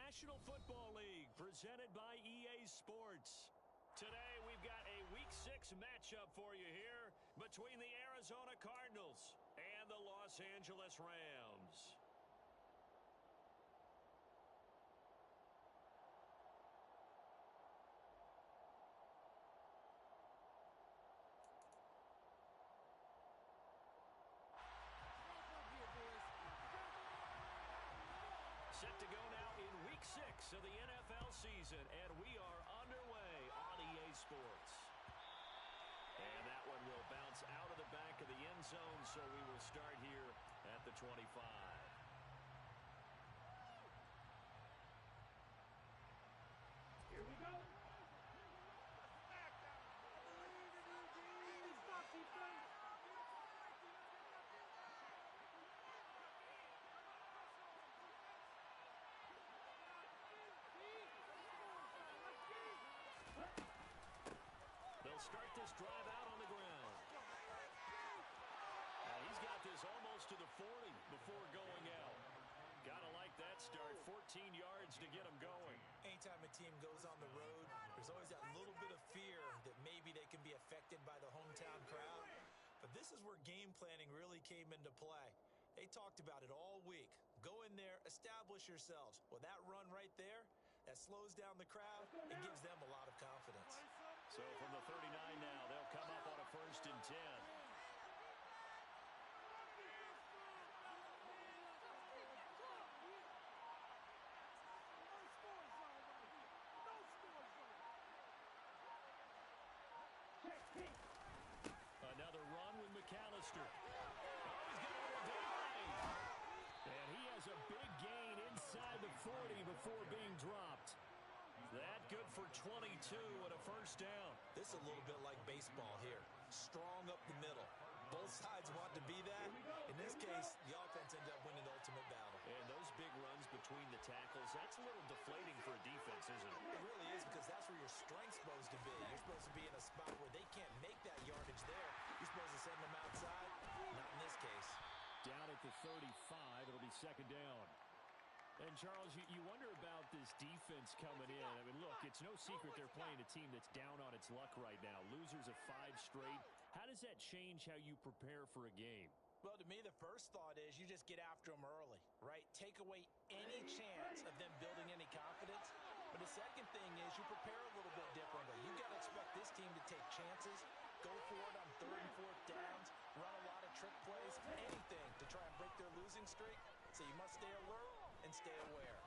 National Football League, presented by EA Sports. Today, we've got a Week 6 matchup for you here between the Arizona Cardinals and the Los Angeles Rams. Set to go now in Week 6 of the NFL season, and we are underway on EA Sports. And that one will bounce out of the back of the end zone, so we will start here at the 25. Here we go. They'll start this drive out on the ground. And he's got this almost to the 40 before going out. Gotta like that start. 14 yards to get him going. Anytime a team goes on the road, there's always that little bit of fear that maybe they can be affected by the hometown crowd. But this is where game planning really came into play. They talked about it all week. Go in there, establish yourselves. Well, that run right there, that slows down the crowd and gives them a lot of confidence. So from the 39 now, they'll come up on a 1st and 10. Another run with McAllister. Oh, he's got a dive. And he has a big gain inside the 40 before being dropped. That good for 22 and a 1st down. This is a little bit like baseball here. Strong up the middle. Both sides want to be that. In this case, the offense ended up winning the ultimate battle. And those big runs between the tackles, that's a little deflating for a defense, isn't it? It really is, because that's where your strength's supposed to be. You're supposed to be in a spot where they can't make that yardage there. You're supposed to send them outside. Not in this case. Down at the 35, it'll be 2nd down. And, Charles, you wonder about this defense coming in. I mean, look, it's no secret they're playing a team that's down on its luck right now. Losers of 5 straight. How does that change how you prepare for a game? Well, to me, the first thought is you just get after them early, right? Take away any chance of them building any confidence. But the second thing is you prepare a little bit differently. You got to expect this team to take chances, go for it on 3rd and 4th downs, run a lot of trick plays, anything to try and break their losing streak. So you must stay alert and stay aware.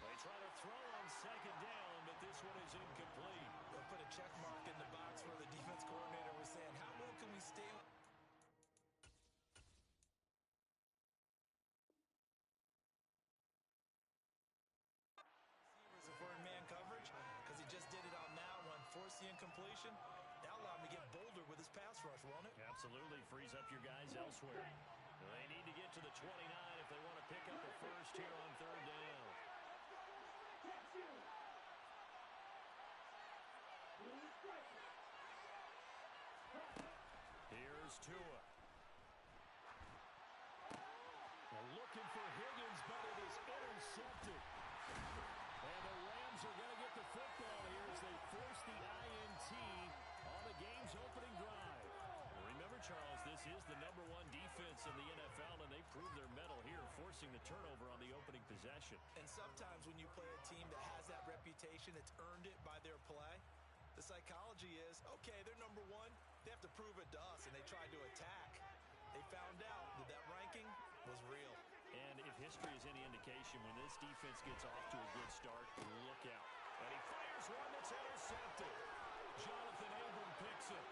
They try to throw on 2nd down, but this one is incomplete. They'll put a check mark in the box where the defense coordinator was saying, how well can we stay? If we're in man coverage, because he just did it on that one, forced the incompletion. That allowed him to get bolder with his pass rush, won't it? Absolutely. Frees up your guys elsewhere. They need to get to the 29 if they want to pick up a 1st here on 3rd down. Here's Tua. They're looking for Higgins, but it is intercepted. And the Rams are going to get the football here as they force the INT on the game's opening drive. Remember, Charles, this is the #1 defense in the NFL, and they proved their mettle here, forcing the turnover on the opening possession. And sometimes when you play a team that has that reputation, it's earned it by their play. The psychology is, okay, they're #1. They have to prove it to us, and they tried to attack. They found out that that ranking was real. And if history is any indication, when this defense gets off to a good start, look out. And he fires one that's intercepted. Jonathan Abram picks it.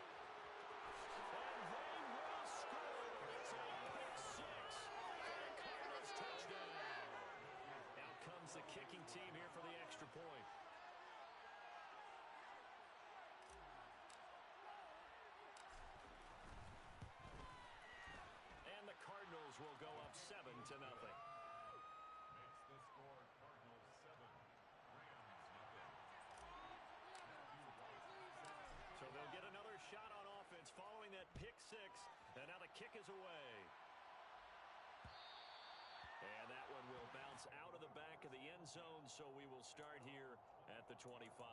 And they will score. It's a pick 6 for the Cardinals touchdown. Out comes the kicking team here for the extra point. And the Cardinals will go up 7-0. Makes the score Cardinals 7, Rams nothing. So they'll get another shot on offense following that pick 6. And now the kick is away. And that one will bounce out of the back of the end zone, so we will start here at the 25.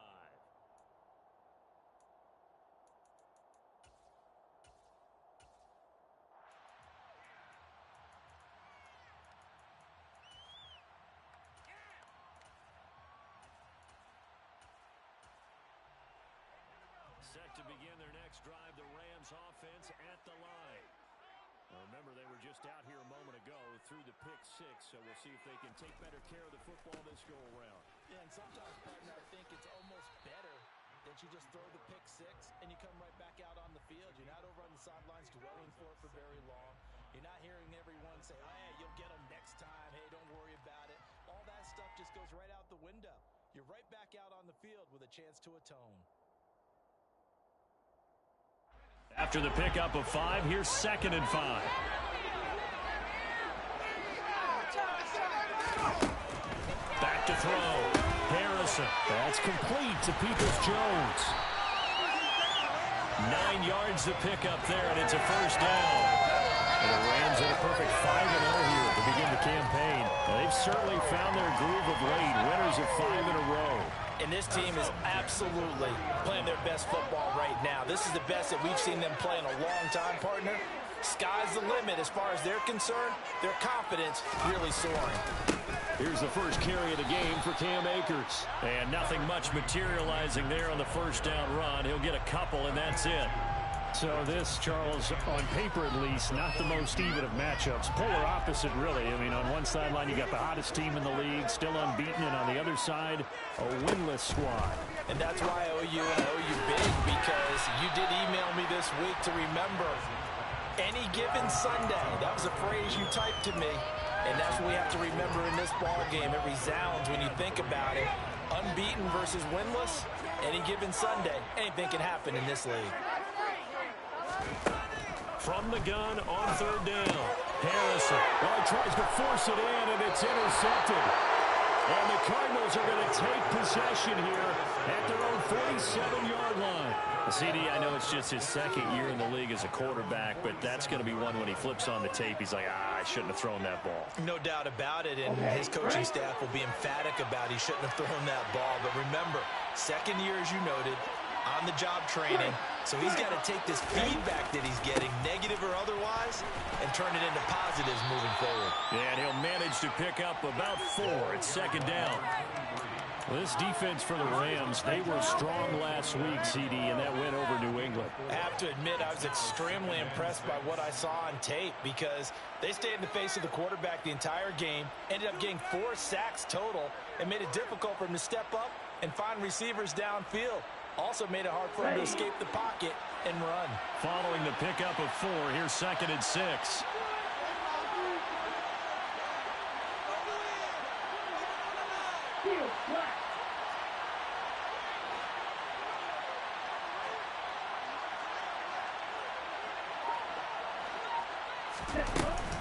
Set to begin their next drive, the Rams offense at the line. Now remember, they were just out here a moment ago through the pick six, so we'll see if they can take better care of the football this go-around. Yeah, and sometimes, partner, I think it's almost better that you just throw the pick six and you come right back out on the field. You're not over on the sidelines dwelling for it for very long. You're not hearing everyone say, hey, you'll get them next time. Hey, don't worry about it. All that stuff just goes right out the window. You're right back out on the field with a chance to atone. After the pickup of 5, here's 2nd and 5. Back to throw. Harrison. That's complete to Peoples-Jones. 9 yards to pick up there, and it's a first down. And the Rams in a perfect 5-0 here to begin the campaign. Now, they've certainly found their groove of late, winners of 5 in a row. And this team is absolutely playing their best football right now. This is the best that we've seen them play in a long time, partner. Sky's the limit as far as they're concerned. Their confidence really soaring. Here's the first carry of the game for Cam Akers. And nothing much materializing there on the first down run. He'll get a couple, and that's it. So this, Charles, on paper at least, not the most even of matchups. Polar opposite, really. I mean, on one sideline, you got the hottest team in the league, still unbeaten, and on the other side, a winless squad. And that's why I owe you and I owe you big, because you did email me this week to remember any given Sunday. That was a phrase you typed to me, and that's what we have to remember in this ball game. It resounds when you think about it. Unbeaten versus winless, any given Sunday, anything can happen in this league. From the gun on 3rd down. Harrison. Well, he tries to force it in, and it's intercepted. And the Cardinals are going to take possession here at their own 47-yard line. CD, I know it's just his 2nd year in the league as a quarterback, but that's going to be one when he flips on the tape. He's like, I shouldn't have thrown that ball. No doubt about it, and his coaching staff will be emphatic about he shouldn't have thrown that ball. But remember, 2nd year, as you noted, on-the-job training. So he's got to take this feedback that he's getting, negative or otherwise, and turn it into positives moving forward. Yeah, and he'll manage to pick up about 4 at 2nd down. Well, this defense for the Rams, they were strong last week, CD, and that went over New England. I have to admit, I was extremely impressed by what I saw on tape, because they stayed in the face of the quarterback the entire game, ended up getting 4 sacks total, and made it difficult for him to step up and find receivers downfield. Also made it hard for him to escape the pocket and run. Following the pickup of 4, here's 2nd and 6.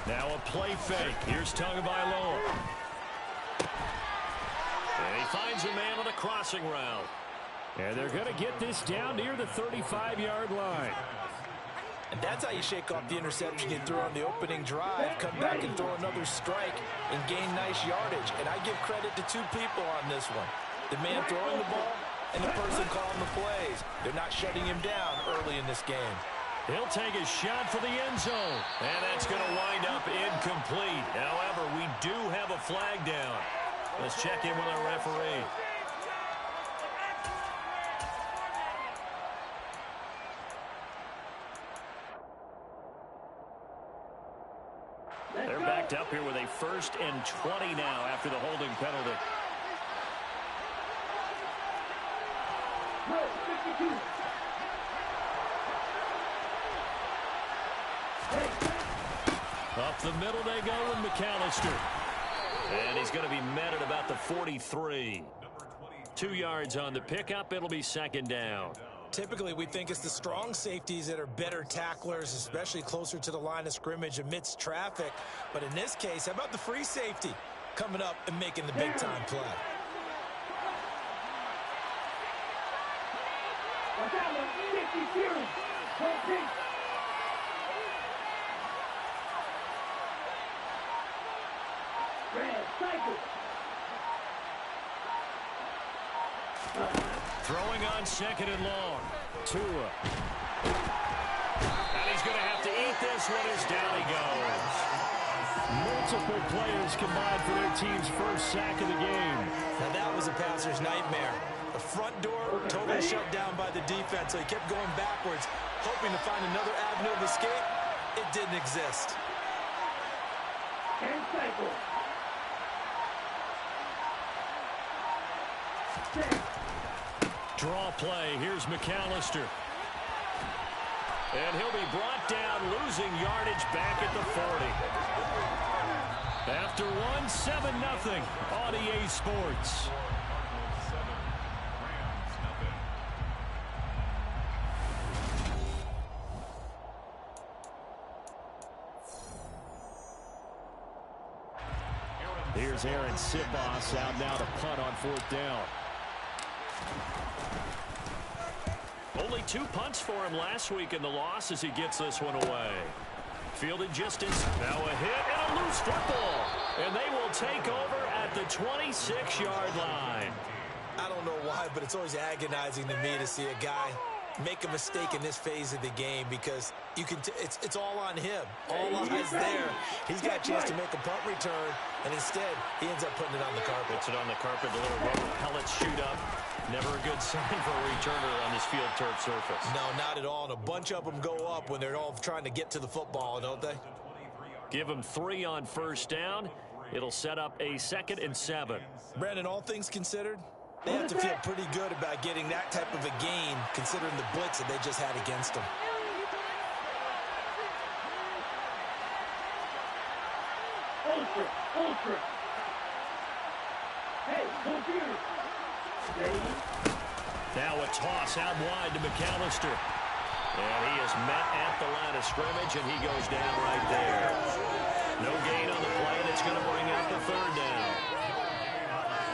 Now a play fake. Here's Tagovailoa. And he finds a man on a crossing route. And they're going to get this down near the 35-yard line. And that's how you shake off the interception you threw on the opening drive, come back and throw another strike and gain nice yardage. And I give credit to 2 people on this one. The man throwing the ball and the person calling the plays. They're not shutting him down early in this game. He'll take a shot for the end zone. And that's going to wind up incomplete. However, we do have a flag down. Let's check in with our referee. They're backed up here with a 1st and 20 now after the holding penalty. Up the middle they go with McAllister. And he's going to be met at about the 43. 2 yards on the pickup. It'll be 2nd down. Typically, we think it's the strong safeties that are better tacklers, especially closer to the line of scrimmage amidst traffic. But in this case, how about the free safety coming up and making the big-time play? Red. Throwing on second and long. Tua. And he's going to have to eat this one as down he goes. Multiple players combined for their team's first sack of the game. Now that was a passer's nightmare. The front door totally shut down by the defense, so he kept going backwards, hoping to find another avenue of escape. It didn't exist. Draw play. Here's McAllister. And he'll be brought down, losing yardage back at the 40. After one, 7-0 on EA Sports. Here's Aaron Sipos out now to punt on 4th down. Only 2 punts for him last week in the loss as he gets this one away. Fielded just inside. Now a hit and a loose football. And they will take over at the 26-yard line. I don't know why, but it's always agonizing to me to see a guy make a mistake in this phase of the game, because you can it's all on him. All eyes there. He's got a chance to make a punt return, and instead he ends up putting it on the carpet. Puts it on the carpet. The little rubber pellets shoot up. Never a good sign for a returner on this field turf surface. No, not at all. And a bunch of them go up when they're all trying to get to the football, don't they? Give them 3 on 1st down. It'll set up a 2nd and 7. Brandon, all things considered, they have to feel pretty good about getting that type of a gain, considering the blitz that they just had against them. Ultra. Hey, computer. Now a toss out wide to McAllister. And he is met at the line of scrimmage, and he goes down right there. No gain on the play, and it's going to bring out the 3rd down.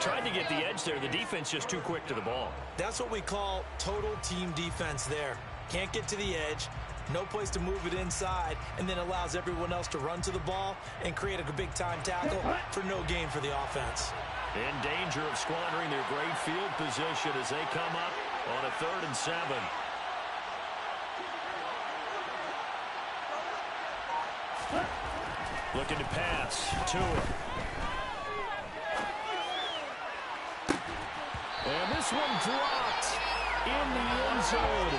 Tried to get the edge there. The defense just too quick to the ball. That's what we call total team defense there. Can't get to the edge, no place to move it inside, and then allows everyone else to run to the ball and create a big-time tackle for no gain for the offense. In danger of squandering their great field position as they come up on a 3rd and 7. Looking to pass. Tua. And this one dropped in the end zone.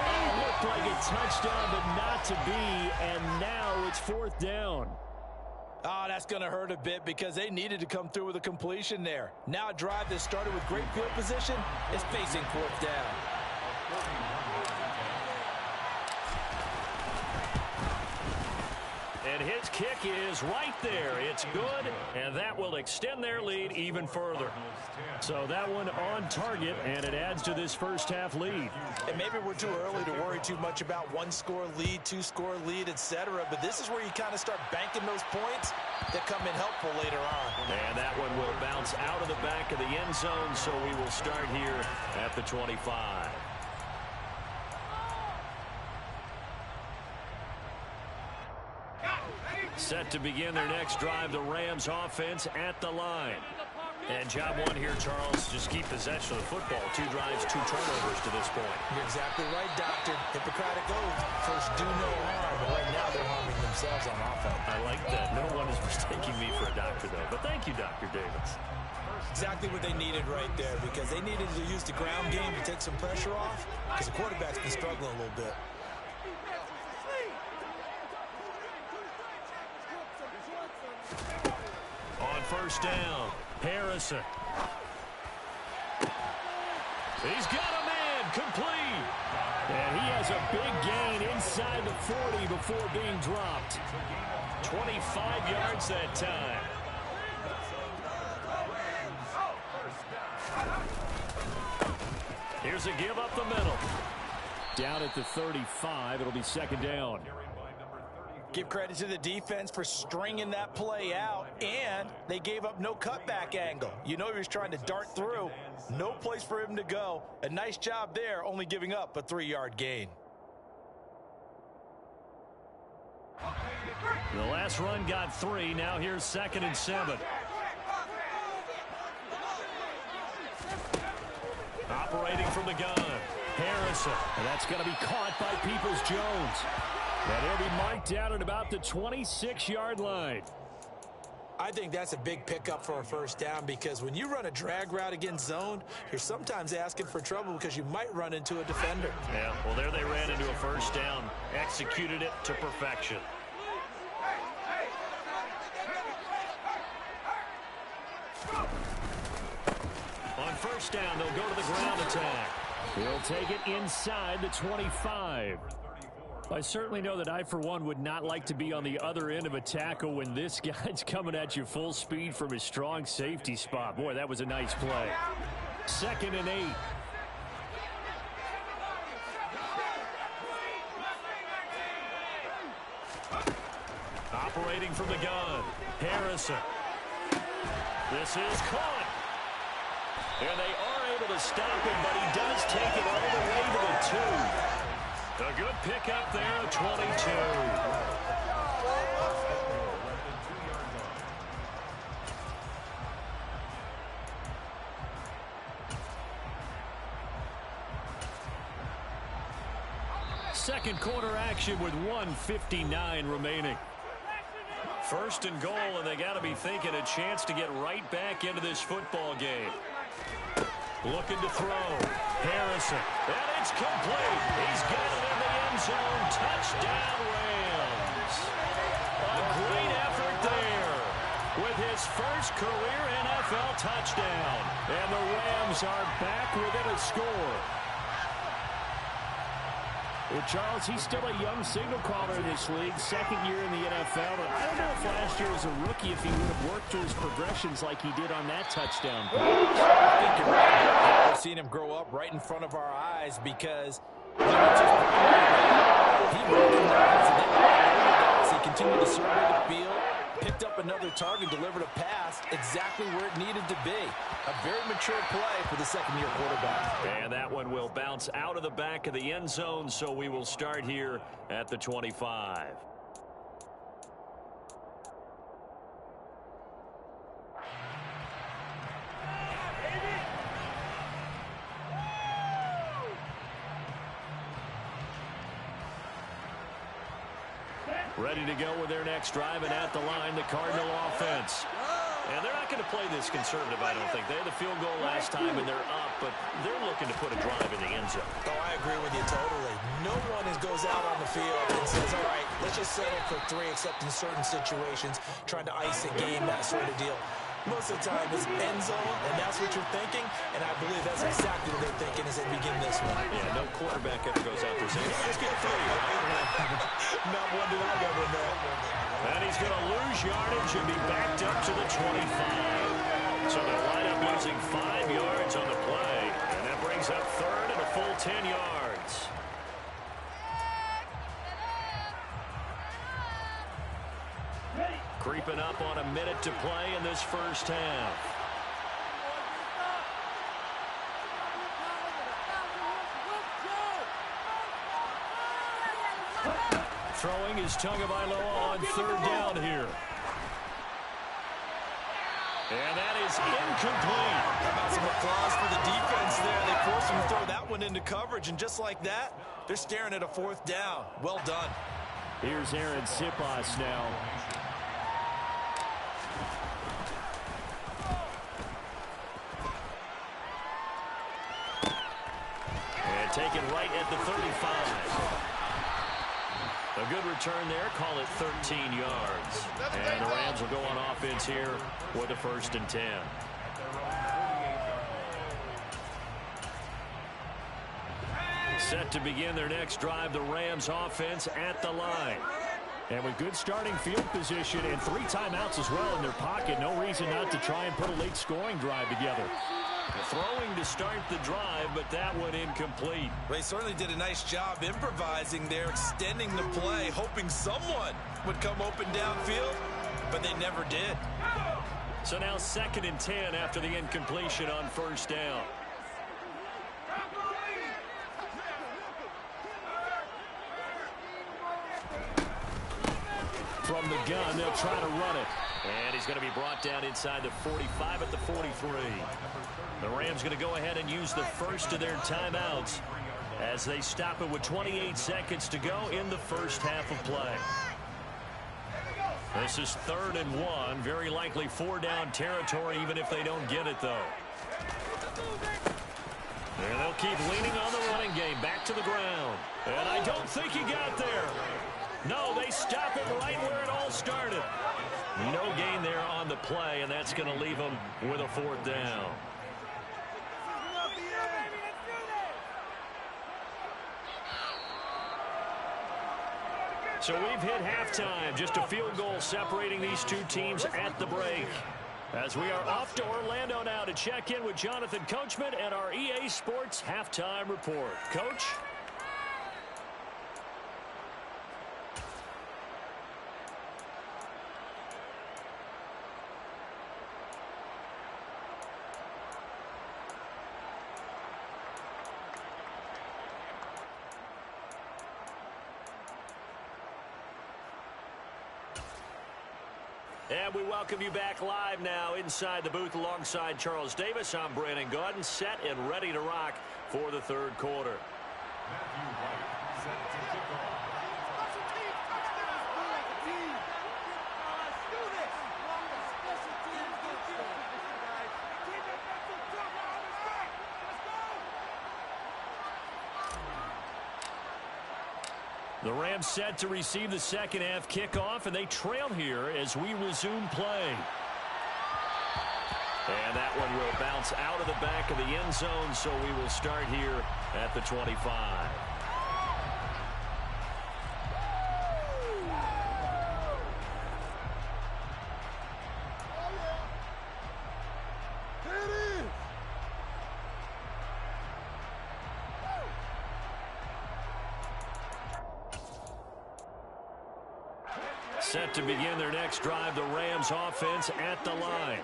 Oh, looked like a touchdown, but not to be. And now it's 4th down. Oh, that's going to hurt a bit because they needed to come through with a completion there. Now a drive that started with great field position is facing 4th down. And his kick is right there. It's good, and that will extend their lead even further. So that one on target, and it adds to this first half lead. And maybe we're too early to worry too much about 1-score lead, 2-score lead, etc. But this is where you kind of start banking those points that come in helpful later on. And that one will bounce out of the back of the end zone, so we will start here at the 25. Set to begin their next drive, the Rams offense at the line. And job one here, Charles, just keep possession of the football. 2 drives, 2 turnovers to this point. You're exactly right, Doctor. Hippocratic oath. First, do no harm. And right now, they're harming themselves on offense. I like that. No one is mistaking me for a doctor, though. But thank you, Dr. Davis. Exactly what they needed right there, because they needed to use the ground game to take some pressure off, because the quarterback's been struggling a little bit. On 1st down, Harrison. He's got a man, complete. And he has a big gain inside the 40 before being dropped. 25 yards that time. Here's a give up the middle. Down at the 35, it'll be 2nd down. Give credit to the defense for stringing that play out, and they gave up no cutback angle. You know he was trying to dart through. No place for him to go. A nice job there, only giving up a 3-yard gain. The last run got 3. Now here's 2nd and 7. Operating from the gun, Harrison. And that's going to be caught by Peoples-Jones. And he'll be marked down at about the 26-yard line. I think that's a big pickup for a first down because when you run a drag route against zone, you're sometimes asking for trouble because you might run into a defender. Yeah, well, there they ran into a first down. Executed it to perfection. On first down, they'll go to the ground attack. He'll take it inside the 25. I certainly know that I, for one, would not like to be on the other end of a tackle when this guy's coming at you full speed from his strong safety spot. Boy, that was a nice play. 2nd and 8. Operating from the gun, Harrison. This is caught. And they are able to stop him, but he does take it all the way to the 2. A good pickup there at 22. Second quarter action with 1:59 remaining. 1st and goal, and they got to be thinking a chance to get right back into this football game. Looking to throw. Harrison. And it's complete. He's got it in the end zone. Touchdown, Rams. A great effort there with his first career NFL touchdown. And the Rams are back within a score. Well, Charles, he's still a young signal caller in this league, 2nd year in the NFL. But I don't know if last year as a rookie if he would have worked through his progressions like he did on that touchdown. I think you're right. We've seen him grow up right in front of our eyes because he recognized that he continued to survey the field, picked up another target, delivered a pass exactly where it needed to be. A very mature play for the second-year quarterback. And that one will bounce out of the back of the end zone, so we will start here at the 25. Ready to go with their next drive, and at the line, the Cardinal offense. And they're not going to play this conservative, I don't think. They had the field goal last time, and they're up, but they're looking to put a drive in the end zone. Oh, I agree with you totally. No one goes out on the field and says, all right, let's just settle for 3, except in certain situations, trying to ice a game, that sort of deal. Most of the time, it's end zone, and that's what you're thinking, and I believe that's exactly what they're thinking as they begin this one. Yeah, no quarterback ever goes out there saying, let's get 3, right? Not one did I ever know. And he's going to lose yardage and be backed up to the 25. So they'll line up losing 5 yards on the play. And that brings up 3rd and a full 10 yards. Creeping up on a minute to play in this first half. Throwing is Tagovailoa on 3rd down here. And that is incomplete. How about some applause for the defense there? They forced him to throw that one into coverage, and just like that, they're staring at a 4th down. Well done. Here's Aaron Sipas now. And taken right at the 35. A good return there. Call it 13 yards. And the Rams will go on offense here with a 1st and 10. Set to begin their next drive, the Rams offense at the line. And with good starting field position and 3 timeouts as well in their pocket, no reason not to try and put a late scoring drive together. Throwing to start the drive, but that one incomplete. They certainly did a nice job improvising there, extending the play, hoping someone would come open downfield, but they never did. So now 2nd and 10 after the incompletion on 1st down. From the gun, they'll try to run it. And he's going to be brought down inside the 45 at the 43. The Rams going to go ahead and use the first of their timeouts as they stop it with 28 seconds to go in the first half of play. This is 3rd and 1. Very likely 4-down territory, even if they don't get it, though. And they'll keep leaning on the running game. Back to the ground. And I don't think he got there. No, they stop it right where it all started. No gain there on the play, and that's going to leave them with a 4th down. So we've hit halftime. Just a field goal separating these two teams at the break. As we are off to Orlando now to check in with Jonathan Coachman and our EA Sports Halftime Report. Coach? And we welcome you back live now inside the booth alongside Charles Davis. I'm Brandon Gaudin, set and ready to rock for the 3rd quarter. Matthew White set to kick off. The Rams set to receive the second half kickoff, and they trail here as we resume play. And that one will bounce out of the back of the end zone, so we will start here at the 25. Set to begin their next drive, the Rams offense at the line.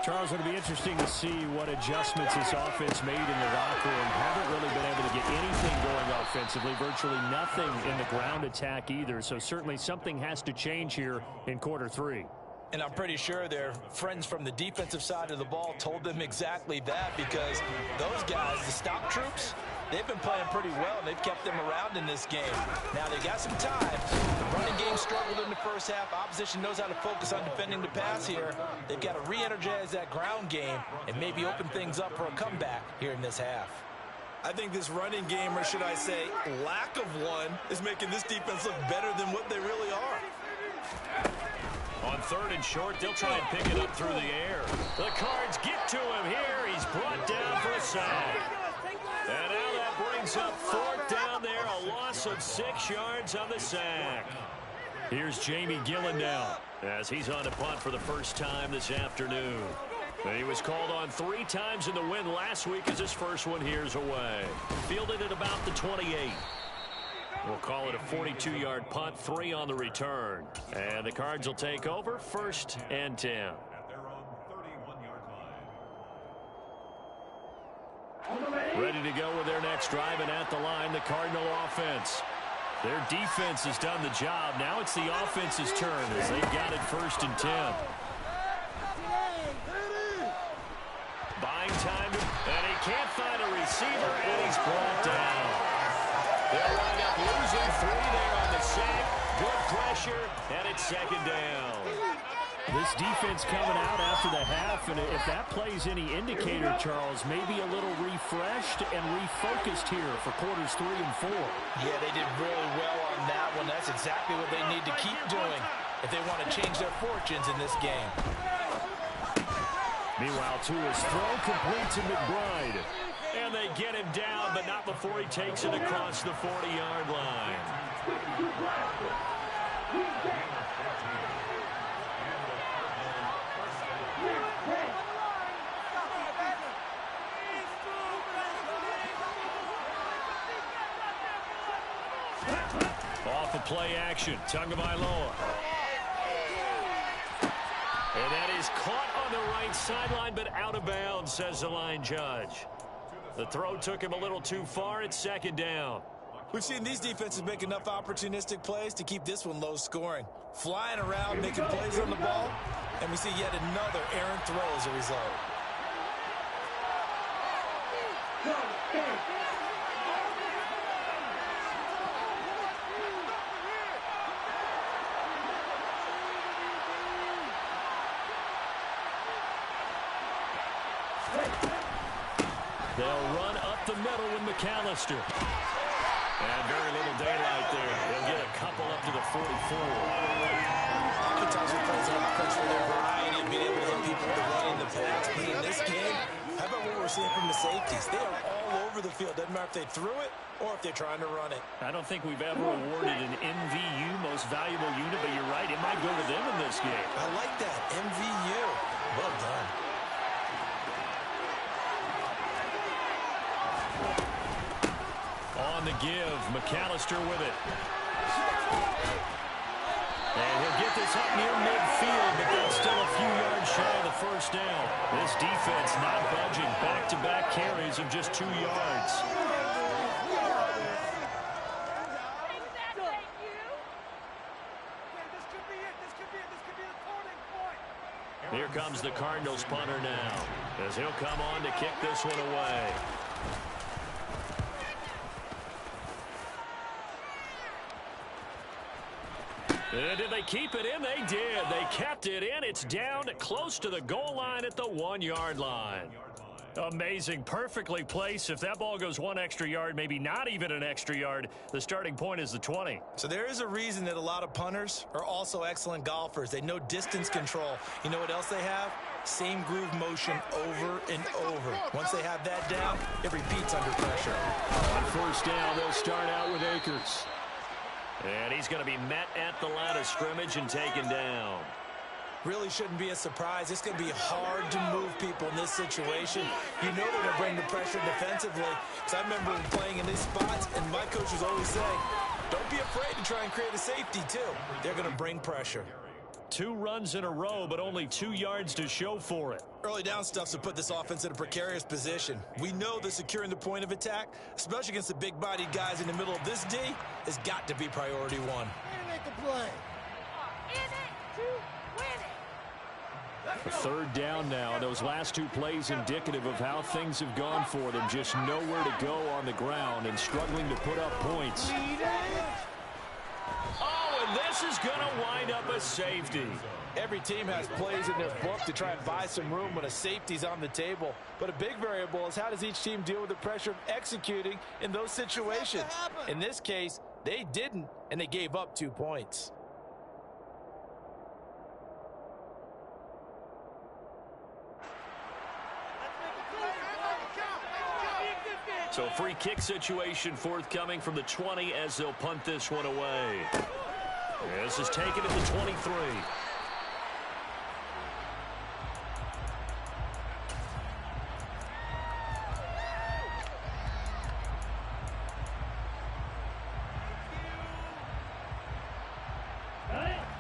Charles, it'll be interesting to see what adjustments this offense made in the locker room. Haven't really been able to get anything going offensively, virtually nothing in the ground attack either. So certainly something has to change here in quarter 3. And I'm pretty sure their friends from the defensive side of the ball told them exactly that, because those guys, the stop troops, they've been playing pretty well, and they've kept them around in this game. Now, they got some time. The running game struggled in the first half. Opposition knows how to focus on defending the pass here. They've got to re-energize that ground game and maybe open things up for a comeback here in this half. I think this running game, or should I say lack of one, is making this defense look better than what they really are. On 3rd and short, they'll try and pick it up through the air. The Cards get to him here. He's brought down for a sack. And now that brings up 4th down there, a loss of 6 yards on the sack. Here's Jamie Gillen now as he's on a punt for the first time this afternoon. He was called on 3 times in the win last week as his first one here's away. Fielded at about the 28. We'll call it a 42-yard punt, 3 on the return. And the Cards will take over 1st and 10. At their own 31-yard line. Ready to go with their next drive, and at the line, the Cardinal offense. Their defense has done the job. Now it's the offense's turn as they've got it 1st and 10. Buying time, and he can't find a receiver, and he's brought down. They'll wind up losing 3 there on the sack. Good pressure, and it's 2nd down. This defense coming out after the half, and if that plays any indicator, Charles, maybe a little refreshed and refocused here for quarters 3 and 4. Yeah, they did really well on that one. That's exactly what they need to keep doing if they want to change their fortunes in this game. Meanwhile, Tua's throw complete to McBride. And they get him down, but not before he takes it across the 40-yard line. Off of play action, Tagovailoa. And that is caught on the right sideline, but out of bounds, says the line judge. The throw took him a little too far. It's 2nd down. We've seen these defenses make enough opportunistic plays to keep this one low scoring. Flying around, making plays on the ball, and we see yet another errant throw as a result. They'll run up the middle with McAllister. And very little daylight there. They'll get a couple up to the 44. Oftentimes we plays have defense for their variety of being able to hit people with the run in the pass. But in this game, how about what we're seeing from the safeties? They are all over the field. Doesn't matter if they threw it or if they're trying to run it. I don't think we've ever awarded an MVU, most valuable unit, but you're right. It might go to them in this game. I like that. MVU. Well done. On the give, McAllister with it. And he'll get this up near midfield, but that's still a few yards shy of the first down. This defense not budging. Back-to-back carries of just 2 yards. Here comes the Cardinals punter now, as he'll come on to kick this one away. Did they keep it in? They did. They kept it in. It's down close to the goal line at the 1-yard line. Amazing. Perfectly placed. If that ball goes 1 extra yard, maybe not even an extra yard, the starting point is the 20. So there is a reason that a lot of punters are also excellent golfers. They know distance control. You know what else they have? Same groove motion over and over. Once they have that down, it repeats under pressure. On first down, they'll start out with Akers. And he's going to be met at the line of scrimmage and taken down. Really shouldn't be a surprise. It's going to be hard to move people in this situation. You know they're going to bring the pressure defensively. Because I remember playing in these spots, and my coaches always say, don't be afraid to try and create a safety, too. They're going to bring pressure. 2 runs in a row, but only 2 yards to show for it. Early down stuff's to put this offense in a precarious position. We know that securing the point of attack, especially against the big-bodied guys in the middle of this D, has got to be priority 1. Make the play. In it to win it. Third down now. Those last 2 plays indicative of how things have gone for them. Just nowhere to go on the ground and struggling to put up points. Oh, and this is going to wind up a safety. Every team has plays in their book to try and buy some room when a safety's on the table. But a big variable is how does each team deal with the pressure of executing in those situations. In this case, they didn't, and they gave up 2 points. So a free kick situation forthcoming from the 20 as they'll punt this one away. This is taken at the 23.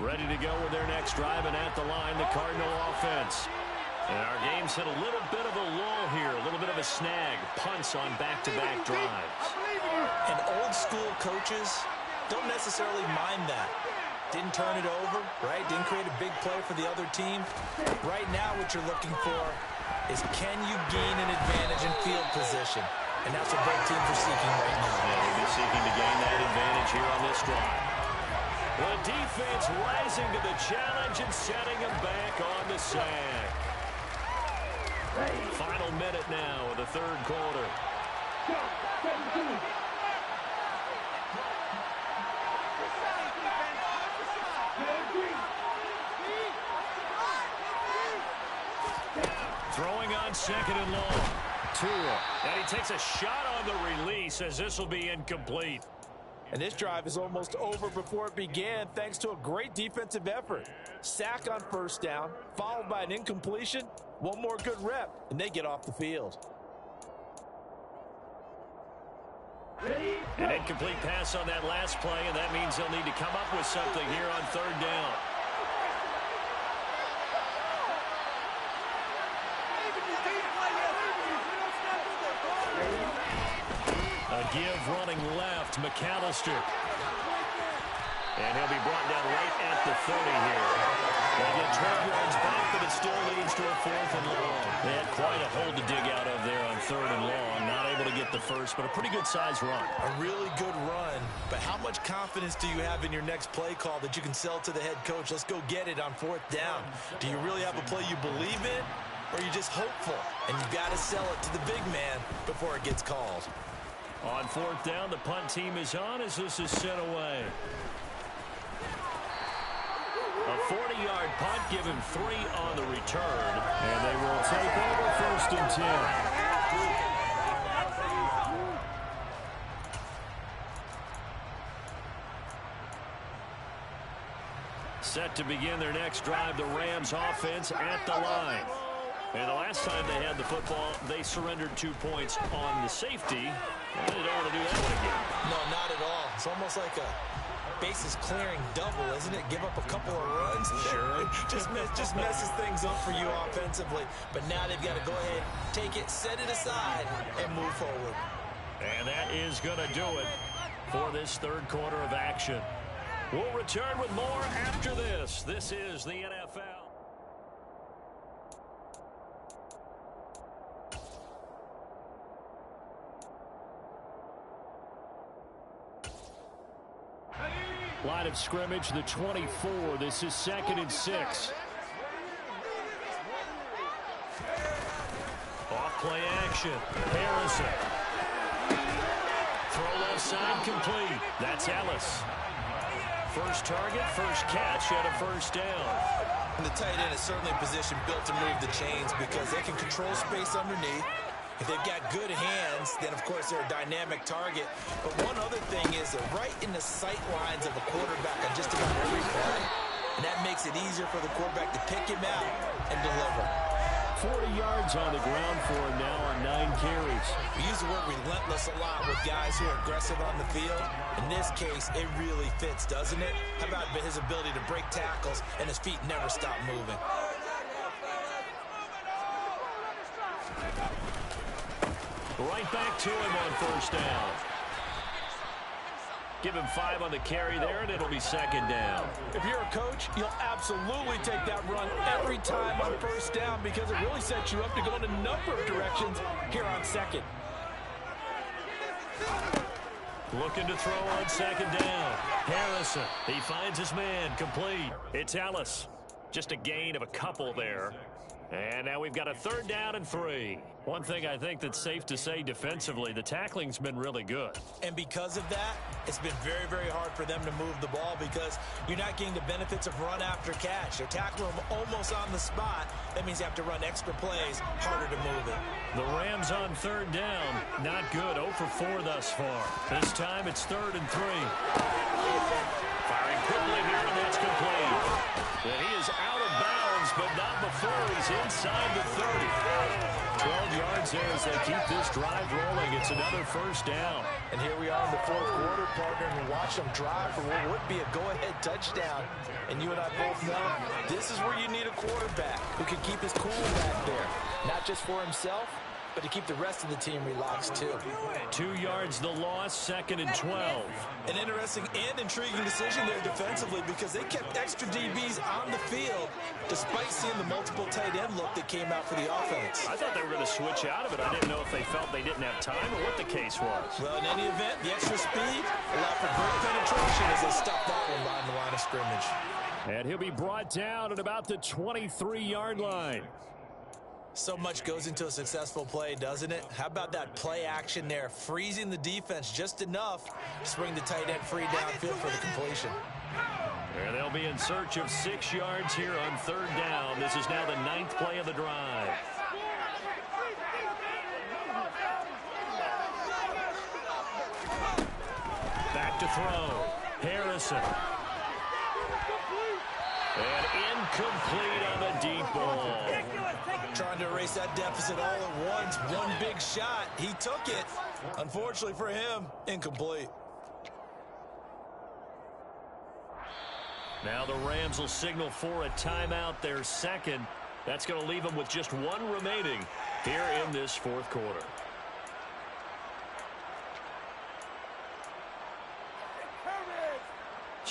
Ready to go with their next drive, and at the line, the Cardinal offense. And our game's hit a little bit of a lull here, a little bit of a snag. Punts on back-to-back drives. And old-school coaches don't necessarily mind that. Didn't turn it over, right? Didn't create a big play for the other team. Right now, what you're looking for is can you gain an advantage in field position? And that's what both teams are seeking right now. Yeah, they'll be seeking to gain that advantage here on this drive. The defense rising to the challenge and setting them back on the sack. Final minute now of the third quarter. Throwing on second and long. Tua. And he takes a shot on the release as this will be incomplete. And this drive is almost over before it began thanks to a great defensive effort. Sack on first down, followed by an incompletion. One more good rep, and they get off the field. An incomplete pass on that last play, and that means they'll need to come up with something here on third down. A give running left. McAllister. And he'll be brought down right at the 30 here. They get 12 yards back, but it still leads to a 4th and long. They had quite a hole to dig out of there on 3rd and long. Not able to get the first, but a pretty good-sized run. A really good run, but how much confidence do you have in your next play call that you can sell to the head coach? Let's go get it on 4th down. Do you really have a play you believe in, or are you just hopeful? And you've got to sell it to the big man before it gets called. On 4th down, the punt team is on as this is sent away. A 40-yard punt, give him 3 on the return. And they will take over 1st and 10. Set to begin their next drive, the Rams offense at the line. And the last time they had the football, they surrendered 2 points on the safety. And they don't want to do that one again. No, not at all. It's almost like a bases clearing double, isn't it? Give up a couple of runs. Sure. just messes things up for you offensively. But now they've got to go ahead, take it, set it aside, and move forward. And that is going to do it for this 3rd quarter of action. We'll return with more after this. This is the NFL. Line of scrimmage, the 24. This is 2nd and 6. Off play action. Harrison. Throw left side complete. That's Ellis. First target, first catch at a 1st down. And the tight end is certainly a position built to move the chains because they can control space underneath. If they've got good hands, then, of course, they're a dynamic target. But one other thing is they're right in the sight lines of a quarterback on just about every play. And that makes it easier for the quarterback to pick him out and deliver. 40 yards on the ground for him now on 9 carries. We use the word relentless a lot with guys who are aggressive on the field. In this case, it really fits, doesn't it? How about his ability to break tackles and his feet never stop moving? Right back to him on 1st down. Give him 5 on the carry there, and it'll be 2nd down. If you're a coach, you'll absolutely take that run every time on 1st down because it really sets you up to go in a number of directions here on 2nd. Looking to throw on 2nd down. Harrison, he finds his man, complete. It's Ellis. Just a gain of a couple there. And now we've got a 3rd down and 3. One thing I think that's safe to say defensively, the tackling's been really good. And because of that, it's been very, very hard for them to move the ball because you're not getting the benefits of run after catch. They're tackling them almost on the spot. That means you have to run extra plays, harder to move it. The Rams on 3rd down, not good. 0 for 4 thus far. This time it's 3rd and 3. Firing quickly here, and that's complete. And he is out of bounds, but not before he's inside the 30. 12 yards there as they keep this drive rolling. It's another 1st down. And here we are in the 4th quarter, partner, and watch them drive for what would be a go-ahead touchdown. And you and I both know this is where you need a quarterback who can keep his cool back there. Not just for himself, but to keep the rest of the team relaxed, too. 2 yards the loss, 2nd and 12. An interesting and intriguing decision there defensively because they kept extra DBs on the field despite seeing the multiple tight end look that came out for the offense. I thought they were going to switch out of it. I didn't know if they felt they didn't have time or what the case was. Well, in any event, the extra speed allowed for great penetration as they stopped that one behind the line of scrimmage. And he'll be brought down at about the 23-yard line. So much goes into a successful play, doesn't it? How about that play action there, freezing the defense just enough to swing the tight end free downfield for the completion. And they'll be in search of 6 yards here on 3rd down. This is now the 9th play of the drive. Back to throw. Harrison. And incomplete on the deep ball. Trying to erase that deficit all at once. One big shot. He took it. Unfortunately for him, incomplete. Now the Rams will signal for a timeout, their 2nd. That's going to leave them with just 1 remaining here in this 4th quarter.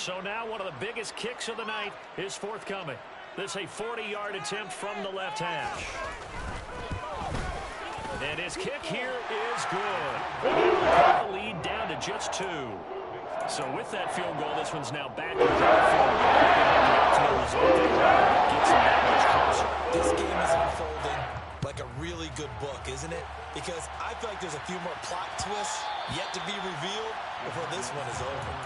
So now one of the biggest kicks of the night is forthcoming. This a 40-yard attempt from the left hash. And his kick here is good. They will cut the lead down to just 2. So with that field goal, this one's now back to the field. Gets him that much closer. This game is unfolding like a really good book, isn't it? Because I feel like there's a few more plot twists yet to be revealed before this one is over.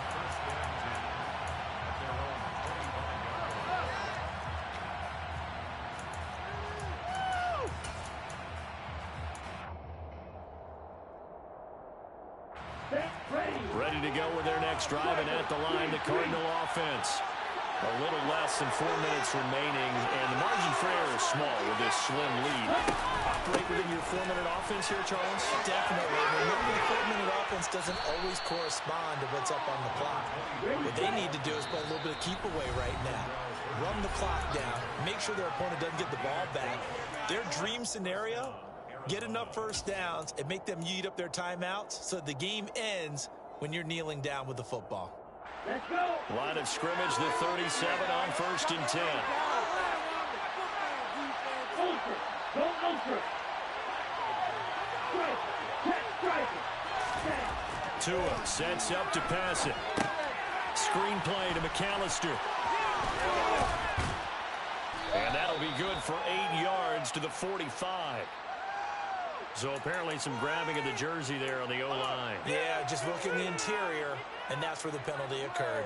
Ready to go with their next drive, and at the line, the Cardinal offense. A little less than 4 minutes remaining, and the margin for error is small with this slim lead. Operate within your 4-minute offense here, Charles? Definitely. Remember, the 4-minute offense doesn't always correspond to what's up on the clock. What they need to do is play a little bit of keep away right now. Run the clock down. Make sure their opponent doesn't get the ball back. Their dream scenario, get enough first downs and make them eat up their timeouts so the game ends when you're kneeling down with the football. Let's go. Line of scrimmage, the 37 on 1st and 10. Ultra. Go ultra. Strike. Tua sets up to pass it. Screenplay to McAllister. And that'll be good for 8 yards to the 45. So apparently some grabbing of the jersey there on the O-line. Yeah, just look in the interior, and that's where the penalty occurred.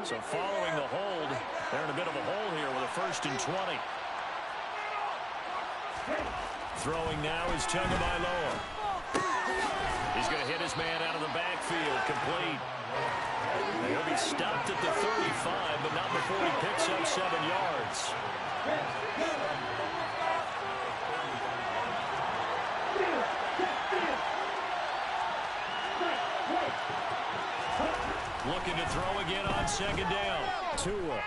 So following the hold, they're in a bit of a hole here with a 1st and 20. Throwing now is Tagovailoa. He's going to hit his man out of the backfield, complete. He'll be stopped at the 35, but not before he picks up 7 yards. Looking to throw again on 2nd down. Tua.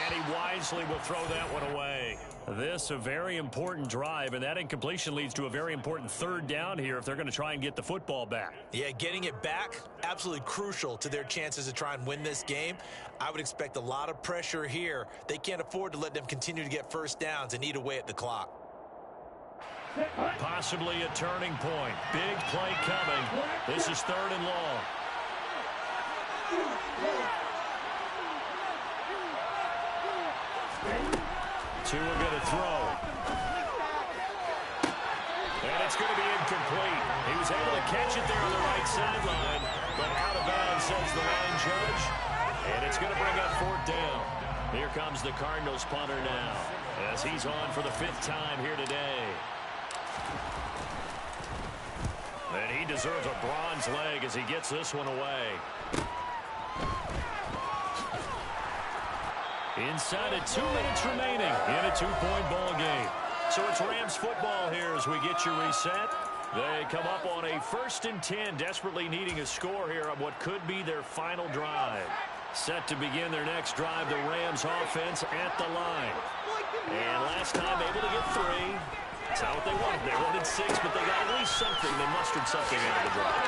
And he wisely will throw that one away. This a very important drive, and that incompletion leads to a very important 3rd down here if they're going to try and get the football back. Yeah, getting it back, absolutely crucial to their chances to try and win this game. I would expect a lot of pressure here. They can't afford to let them continue to get first downs and eat away at the clock. Possibly a turning point. Big play coming. This is 3rd and long. Tua going to throw. And it's going to be incomplete. He was able to catch it there on the right sideline, but out of bounds, says the line judge. And it's going to bring up 4th down. Here comes the Cardinals punter now, as he's on for the 5th time here today. And he deserves a bronze leg as he gets this one away. Inside of 2 minutes remaining in a 2-point ball game. So it's Rams football here as we get you reset. They come up on a 1st and 10, desperately needing a score here on what could be their final drive. Set to begin their next drive, the Rams offense at the line. And last time able to get 3. That's not what they wanted. They wanted 6, but they got at least something. They mustered something out of the drive.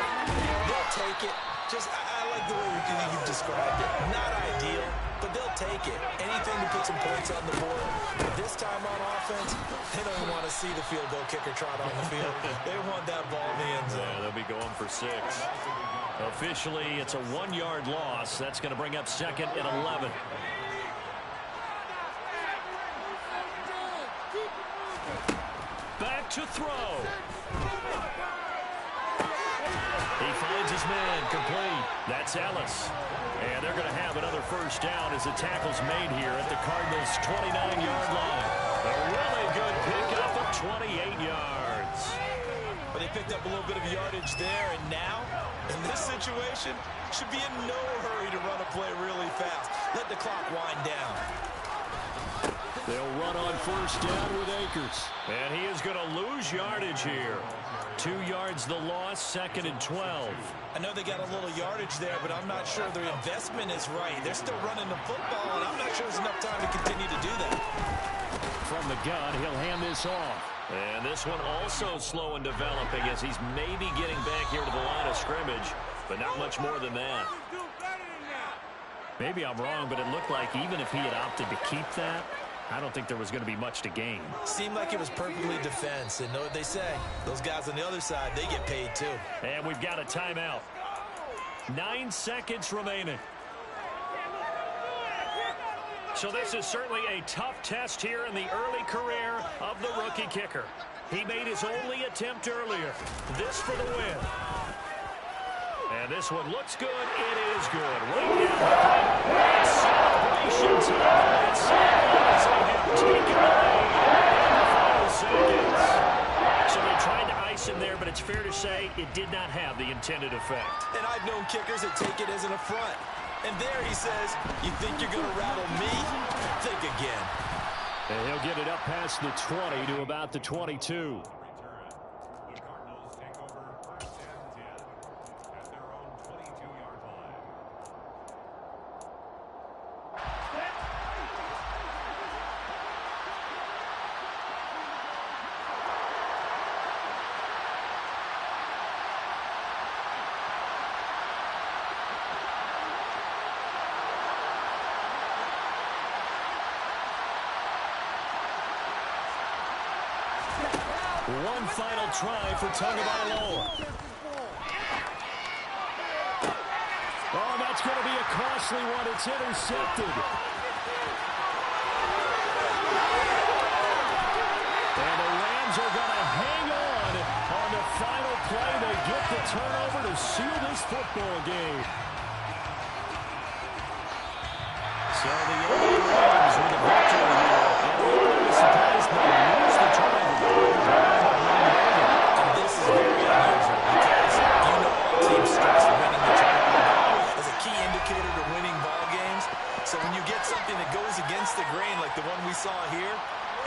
They'll take it. I like the way you've described it. Not ideal, but they'll take it. Anything to put some points on the board. But this time on offense, they don't want to see the field goal kicker trot on the field. They want that ball in the end zone. Yeah, they'll be going for 6. Officially, it's a 1-yard loss. That's going to bring up 2nd and 11. Back to throw. He finds his man, complete. That's Ellis. And they're going to have another 1st down as the tackle's made here at the Cardinals' 29-yard line. A really good pickup of 28 yards. But they picked up a little bit of yardage there, and now, in this situation, should be in no hurry to run a play really fast. Let the clock wind down. They'll run on 1st down with Akers. And he is going to lose yardage here. 2 yards the loss, 2nd and 12. I know they got a little yardage there, but I'm not sure their investment is right. They're still running the football, and I'm not sure there's enough time to continue to do that. From the gun, he'll hand this off. And this one also slow in developing as he's maybe getting back here to the line of scrimmage, but not much more than that. Maybe I'm wrong, but it looked like even if he had opted to keep that, I don't think there was going to be much to gain. Seemed like it was perfectly defense. And know what they say? Those guys on the other side, they get paid too. And we've got a timeout. 9 seconds remaining. So this is certainly a tough test here in the early career of the rookie kicker. He made his only attempt earlier. This for the win. And this one looks good. It is good. Right down. Celebration time. It's taken away in the final seconds. So they tried to ice him there, but it's fair to say it did not have the intended effect. And I've known kickers that take it as an affront. And there he says, you think you're going to rattle me? Think again. And he'll get it up past the 20 to about the 22. The Cardinals take over first and 10 at their own 22-yard line. One final try for Tagovailoa. Oh, that's going to be a costly one. It's intercepted. And the Rams are going to hang on the final play. They get the turnover to seal this football game. So the only Rams with a victory here. And really surprised they lose the turnover. And this is very unusual because you know all teams stress winning the turnover as a key indicator to winning ball games. So when you get something that goes against the grain like the one we saw here,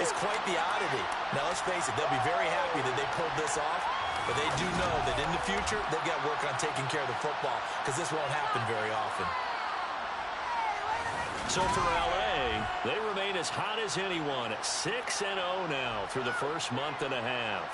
it's quite the oddity. Now let's face it, they'll be very happy that they pulled this off, but they do know that in the future they've got work on taking care of the football because this won't happen very often. So for L.A., they remain as hot as anyone at 6-0 now through the first month and a half.